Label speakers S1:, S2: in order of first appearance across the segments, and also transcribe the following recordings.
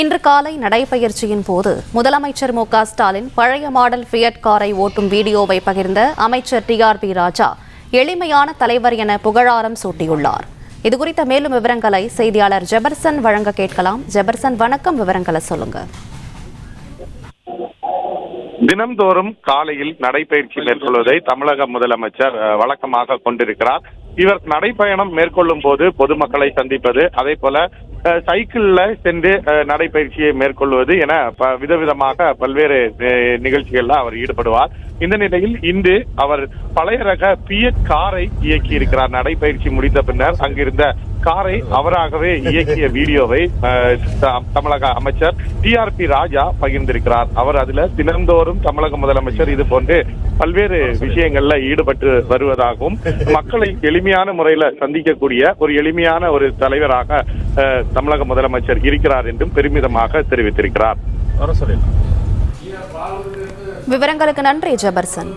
S1: இன்று காலை நடைபயிற்சியின் போது முதலமைச்சர் மு.க. ஸ்டாலின் பழைய மாடல் ஃபியட் காரை ஓட்டும் வீடியோவை பகிர்ந்த அமைச்சர் டி.ஆர்.பி. ராஜா எளிமையான தலைவர் என புகழாரம் சூட்டியுள்ளார். இதுகுறித்த மேலும் விவரங்களை செய்தியாளர் ஜெபர்சன் வழங்க கேட்கலாம். ஜெபர்சன், வணக்கம். விவரங்களை சொல்லுங்க.
S2: தினம்தோறும் காலையில் நடைபயிற்சி மேற்கொள்வதை தமிழக முதலமைச்சர் வழக்கமாக கொண்டிருக்கிறார். இவர் நடைப்பயணம் மேற்கொள்ளும் போது பொதுமக்களை சந்திப்பது, அதே போல சைக்கிள்ல சென்று நடைப்பயிற்சியை மேற்கொள்வது என விதவிதமாக பல்வேறு நிகழ்ச்சிகள்ல அவர் ஈடுபடுவார். இந்த நிலையில் இன்று அவர் பழைய ரக ஃபியட் காரை இயக்கி இருக்கிறார். நடைப்பயிற்சி முடித்த பின்னர் அங்கிருந்த காரை அவராகவே இயக்கிய வீடியோவை தமிழக அமைச்சர் டி.ஆர்.பி. ராஜா பகிர்ந்திருக்கிறார். அவர் அதுல தினந்தோறும் தமிழக முதலமைச்சர் இது போன்று பல்வேறு விஷயங்கள்ல ஈடுபட்டு வருவதாகவும், மக்களை எளிமையான முறையில சந்திக்கக்கூடிய ஒரு எளிமையான ஒரு தலைவராக தமிழக முதலமைச்சர் இருக்கிறார் என்றும் பெருமிதமாக தெரிவித்திருக்கிறார்.
S1: விவரங்களுக்கு நன்றி ஜெபர்சன்.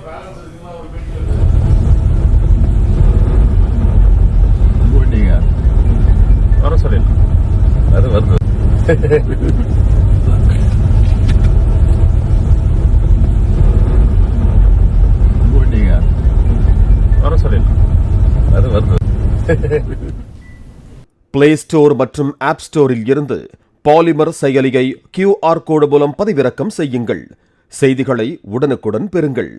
S3: பிளே ஸ்டோர் மற்றும் ஆப் ஸ்டோரில் இருந்து பாலிமர் செயலியை QR கோடு மூலம் பதிவிறக்கம் செய்யுங்கள். செய்திகளை உடனுக்குடன் பெறுங்கள்.